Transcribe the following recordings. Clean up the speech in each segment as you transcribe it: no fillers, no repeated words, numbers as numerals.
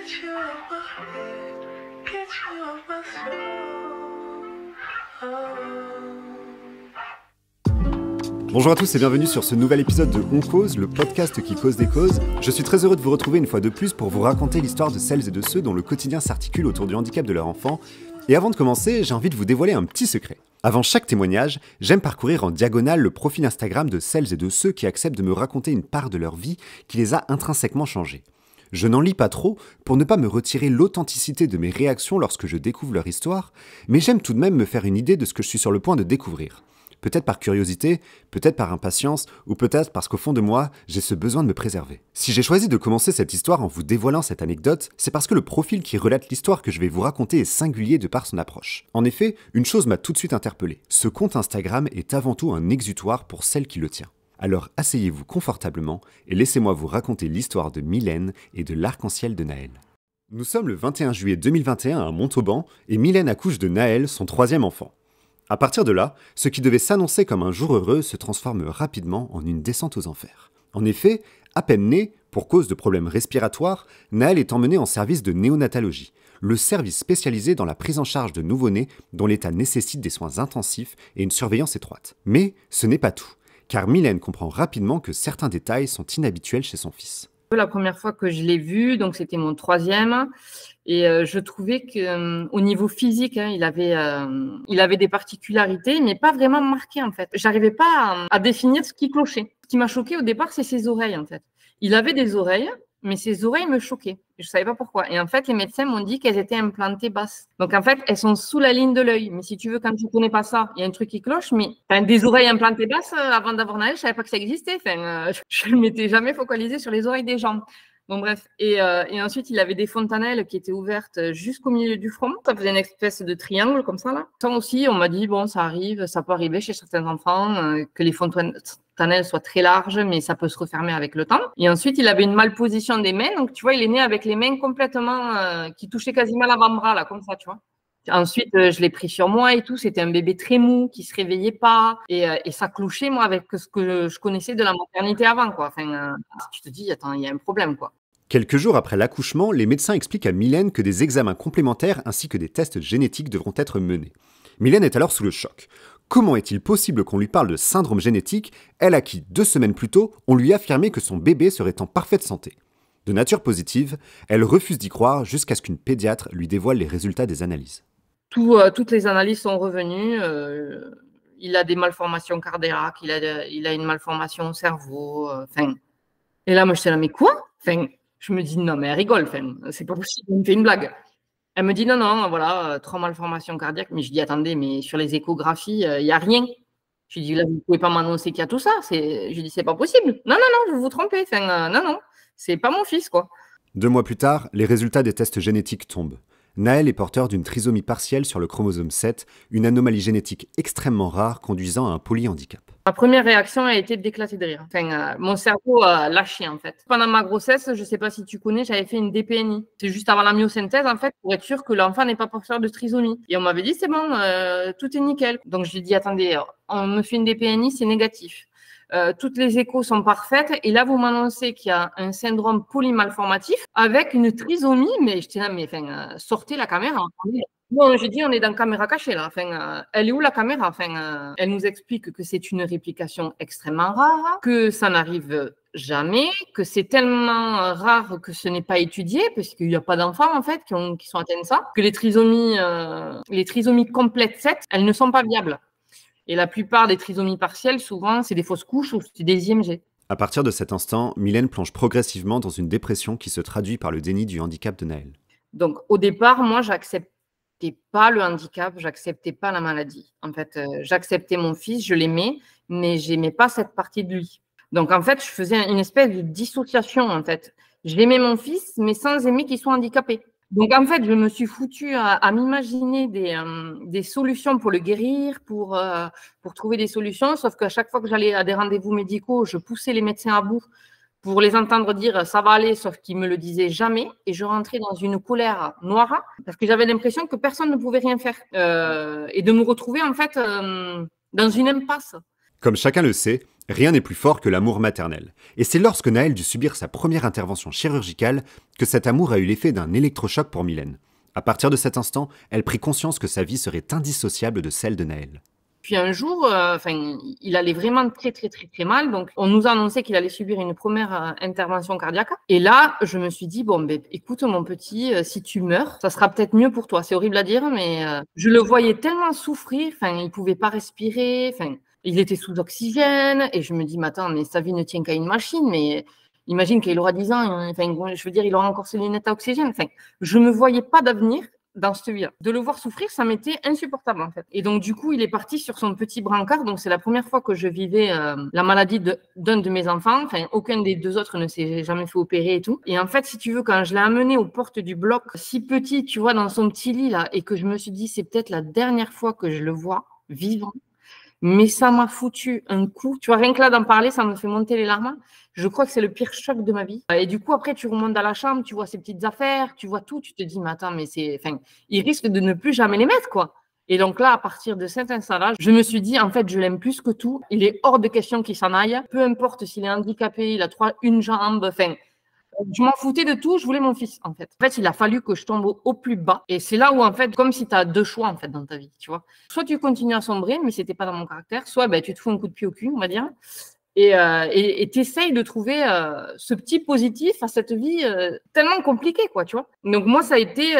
you off my head, get you off my soul. Bonjour à tous et bienvenue sur ce nouvel épisode de On Cause, le podcast qui cause des causes. Je suis très heureux de vous retrouver une fois de plus pour vous raconter l'histoire de celles et de ceux dont le quotidien s'articule autour du handicap de leur enfant. Et avant de commencer, j'ai envie de vous dévoiler un petit secret. Avant chaque témoignage, j'aime parcourir en diagonale le profil Instagram de celles et de ceux qui acceptent de me raconter une part de leur vie qui les a intrinsèquement changés. Je n'en lis pas trop pour ne pas me retirer l'authenticité de mes réactions lorsque je découvre leur histoire, mais j'aime tout de même me faire une idée de ce que je suis sur le point de découvrir. Peut-être par curiosité, peut-être par impatience, ou peut-être parce qu'au fond de moi, j'ai ce besoin de me préserver. Si j'ai choisi de commencer cette histoire en vous dévoilant cette anecdote, c'est parce que le profil qui relate l'histoire que je vais vous raconter est singulier de par son approche. En effet, une chose m'a tout de suite interpellé. Ce compte Instagram est avant tout un exutoire pour celle qui le tient. Alors asseyez-vous confortablement et laissez-moi vous raconter l'histoire de Mylène et de l'arc-en-ciel de Naël. Nous sommes le 21 juillet 2021 à Montauban et Mylène accouche de Naël, son troisième enfant. À partir de là, ce qui devait s'annoncer comme un jour heureux se transforme rapidement en une descente aux enfers. En effet, à peine né, pour cause de problèmes respiratoires, Naël est emmené en service de néonatologie, le service spécialisé dans la prise en charge de nouveau-nés dont l'état nécessite des soins intensifs et une surveillance étroite. Mais ce n'est pas tout, car Mylène comprend rapidement que certains détails sont inhabituels chez son fils. La première fois que je l'ai vu, donc c'était mon troisième, et je trouvais que au niveau physique, il avait des particularités, mais pas vraiment marquées en fait. J'arrivais pas à définir ce qui clochait. Ce qui m'a choqué au départ, c'est ses oreilles en fait. Il avait des oreilles, mais ses oreilles me choquaient. Je savais pas pourquoi. Et en fait, les médecins m'ont dit qu'elles étaient implantées basses. Donc en fait, elles sont sous la ligne de l'œil. Mais si tu veux, quand tu connais pas ça, il y a un truc qui cloche. Mais des oreilles implantées basses, avant d'avoir Naël, je savais pas que ça existait. Je ne m'étais jamais focalisée sur les oreilles des jambes. Bon bref, et ensuite il avait des fontanelles qui étaient ouvertes jusqu'au milieu du front. Ça faisait une espèce de triangle comme ça là. Ça aussi, on m'a dit bon, ça arrive, ça peut arriver chez certains enfants que les fontanelles soient très larges, mais ça peut se refermer avec le temps. Et ensuite, il avait une malposition des mains, donc tu vois, il est né avec les mains complètement qui touchaient quasiment l'avant-bras là, comme ça, tu vois. Ensuite, je l'ai pris sur moi et tout. C'était un bébé très mou qui se réveillait pas et ça clochait moi avec ce que je connaissais de la maternité avant, quoi. Tu te dis, attends, il y a un problème, quoi. Quelques jours après l'accouchement, les médecins expliquent à Mylène que des examens complémentaires ainsi que des tests génétiques devront être menés. Mylène est alors sous le choc. Comment est-il possible qu'on lui parle de syndrome génétique, elle à qui, 2 semaines plus tôt, on lui affirmait que son bébé serait en parfaite santé? De nature positive, elle refuse d'y croire jusqu'à ce qu'une pédiatre lui dévoile les résultats des analyses. Toutes les analyses sont revenues. Il a des malformations cardiaques, il a une malformation au cerveau. Et là, moi, je suis là, mais quoi? Je me dis, non, mais elle rigole. C'est pas possible, elle me fait une blague. Elle me dit, non, voilà, 3 malformations cardiaques. Mais je dis, attendez, mais sur les échographies, il n'y a rien. Je dis, là, vous ne pouvez pas m'annoncer qu'il y a tout ça. Je dis, c'est pas possible. Non, vous vous trompez. Non, c'est pas mon fils, quoi. 2 mois plus tard, les résultats des tests génétiques tombent. Naël est porteur d'une trisomie partielle sur le chromosome 7, une anomalie génétique extrêmement rare conduisant à un polyhandicap. Ma première réaction a été d'éclater de rire. Mon cerveau a lâché, en fait. Pendant ma grossesse, je ne sais pas si tu connais, j'avais fait une DPNI. C'est juste avant la myosynthèse, en fait, pour être sûr que l'enfant n'est pas porteur de trisomie. Et on m'avait dit, c'est bon, tout est nickel. Donc, je lui ai dit, attendez, on me fait une DPNI, c'est négatif. Toutes les échos sont parfaites et là vous m'annoncez qu'il y a un syndrome polymalformatif avec une trisomie, mais j'étais là, mais sortez la caméra. Non, j'ai dit on est dans caméra cachée là. Elle est où la caméra? Elle nous explique que c'est une réplication extrêmement rare, que ça n'arrive jamais, que c'est tellement rare que ce n'est pas étudié parce qu'il n'y a pas d'enfants en fait qui sont atteints de ça, que les trisomies complètes 7, elles ne sont pas viables. Et la plupart des trisomies partielles, souvent, c'est des fausses couches ou c'est des IMG. À partir de cet instant, Mylène plonge progressivement dans une dépression qui se traduit par le déni du handicap de Naël. Donc, au départ, moi, j'acceptais pas le handicap, j'acceptais pas la maladie. En fait, j'acceptais mon fils, je l'aimais, mais j'aimais pas cette partie de lui. Donc, en fait, je faisais une espèce de dissociation, en fait. J'aimais mon fils, mais sans aimer qu'il soit handicapé. Donc, en fait, je me suis foutue à m'imaginer des solutions pour le guérir, pour trouver des solutions. Sauf qu'à chaque fois que j'allais à des rendez-vous médicaux, je poussais les médecins à bout pour les entendre dire « ça va aller », sauf qu'ils ne me le disaient jamais. Et je rentrais dans une colère noire parce que j'avais l'impression que personne ne pouvait rien faire. Et de me retrouver, en fait, dans une impasse. Comme chacun le sait, rien n'est plus fort que l'amour maternel. Et c'est lorsque Naël dut subir sa première intervention chirurgicale que cet amour a eu l'effet d'un électrochoc pour Mylène. À partir de cet instant, elle prit conscience que sa vie serait indissociable de celle de Naël. Puis un jour, il allait vraiment très mal. Donc, on nous a annoncé qu'il allait subir une première intervention cardiaque. Et là, je me suis dit, écoute, mon petit, si tu meurs, ça sera peut-être mieux pour toi. C'est horrible à dire, mais je le voyais tellement souffrir. Il pouvait pas respirer. Il était sous oxygène. Et je me dis, mais attends, mais sa vie ne tient qu'à une machine. Mais imagine qu'il aura 10 ans. Je veux dire, il aura encore ses lunettes à oxygène. Je me voyais pas d'avenir dans cette vie-là. De le voir souffrir, ça m'était insupportable en fait. Et donc du coup, il est parti sur son petit brancard. Donc c'est la première fois que je vivais la maladie d'un de mes enfants. Aucun des deux autres ne s'est jamais fait opérer et tout. Et en fait, si tu veux, quand je l'ai amené aux portes du bloc, si petit, tu vois, dans son petit lit là, et que je me suis dit, c'est peut-être la dernière fois que je le vois vivant. Mais ça m'a foutu un coup. Tu vois, rien que là d'en parler, ça me fait monter les larmes. Je crois que c'est le pire choc de ma vie. Et du coup, après, tu remontes dans la chambre, tu vois ses petites affaires, tu vois tout. Tu te dis, mais attends, mais il risque de ne plus jamais les mettre, quoi. Et donc là, à partir de cet instant-là, je me suis dit, en fait, je l'aime plus que tout. Il est hors de question qu'il s'en aille. Peu importe s'il est handicapé, il a une jambe, je m'en foutais de tout, je voulais mon fils, en fait. En fait, il a fallu que je tombe au plus bas. Et c'est là où, en fait, comme si tu as deux choix, en fait, dans ta vie, tu vois. Soit tu continues à sombrer, mais c'était pas dans mon caractère, soit tu te fous un coup de pied au cul, on va dire, et tu essayes de trouver ce petit positif à cette vie tellement compliquée, quoi, tu vois. Donc moi, ça a été,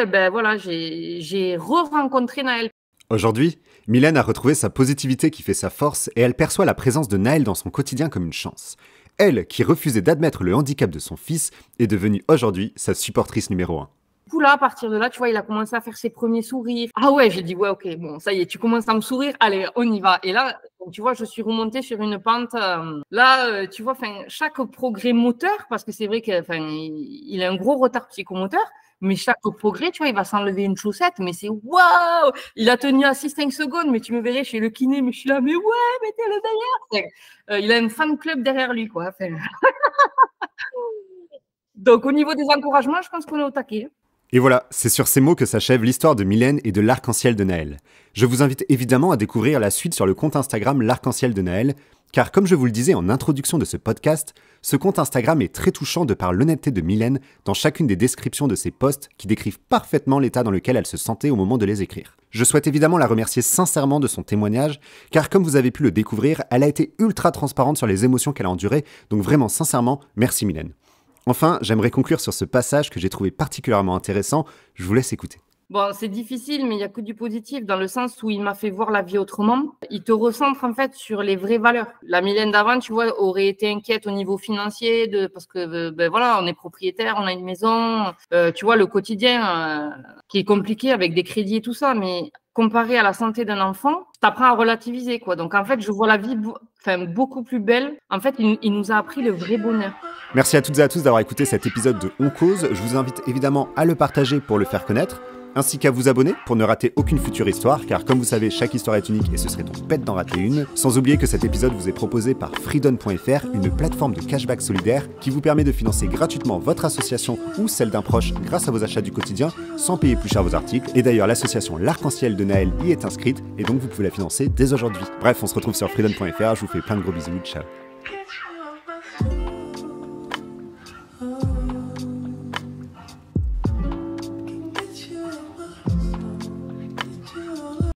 j'ai re-rencontré Naël. Aujourd'hui, Mylène a retrouvé sa positivité qui fait sa force et elle perçoit la présence de Naël dans son quotidien comme une chance. Elle, qui refusait d'admettre le handicap de son fils, est devenue aujourd'hui sa supportrice numéro 1. Du coup, là, à partir de là, tu vois, il a commencé à faire ses premiers sourires. Ah ouais, j'ai dit, ouais, ok, bon, ça y est, tu commences à me sourire, allez, on y va. Et là, tu vois, je suis remontée sur une pente. Tu vois, chaque progrès moteur, parce que c'est vrai qu'il a un gros retard psychomoteur, mais chaque progrès, tu vois, il va s'enlever une chaussette, mais c'est waouh! Il a tenu assis 5 secondes, mais tu me verrais chez le kiné, mais je suis là, mais ouais, mettez-le derrière. Il a un fan club derrière lui, quoi. Donc, au niveau des encouragements, je pense qu'on est au taquet. Et voilà, c'est sur ces mots que s'achève l'histoire de Mylène et de l'arc-en-ciel de Naël. Je vous invite évidemment à découvrir la suite sur le compte Instagram l'arc-en-ciel de Naël, car comme je vous le disais en introduction de ce podcast, ce compte Instagram est très touchant de par l'honnêteté de Mylène dans chacune des descriptions de ses posts qui décrivent parfaitement l'état dans lequel elle se sentait au moment de les écrire. Je souhaite évidemment la remercier sincèrement de son témoignage, car comme vous avez pu le découvrir, elle a été ultra transparente sur les émotions qu'elle a endurées, donc vraiment sincèrement, merci Mylène. Enfin, j'aimerais conclure sur ce passage que j'ai trouvé particulièrement intéressant, je vous laisse écouter. Bon, c'est difficile, mais il n'y a que du positif dans le sens où il m'a fait voir la vie autrement. Il te recentre en fait sur les vraies valeurs. La Mylène d'avant, tu vois, aurait été inquiète au niveau financier parce que on est propriétaire, on a une maison. Tu vois, le quotidien qui est compliqué avec des crédits et tout ça, mais comparé à la santé d'un enfant, t'apprends à relativiser, quoi. Donc en fait, je vois la vie beaucoup plus belle. En fait, il nous a appris le vrai bonheur. Merci à toutes et à tous d'avoir écouté cet épisode de On Cause. Je vous invite évidemment à le partager pour le faire connaître, ainsi qu'à vous abonner pour ne rater aucune future histoire, car comme vous savez, chaque histoire est unique et ce serait donc bête d'en rater une. Sans oublier que cet épisode vous est proposé par freedom.fr, une plateforme de cashback solidaire qui vous permet de financer gratuitement votre association ou celle d'un proche grâce à vos achats du quotidien, sans payer plus cher vos articles. Et d'ailleurs, l'association L'Arc-en-Ciel de Naël y est inscrite, et donc vous pouvez la financer dès aujourd'hui. Bref, on se retrouve sur freedom.fr, je vous fais plein de gros bisous, ciao.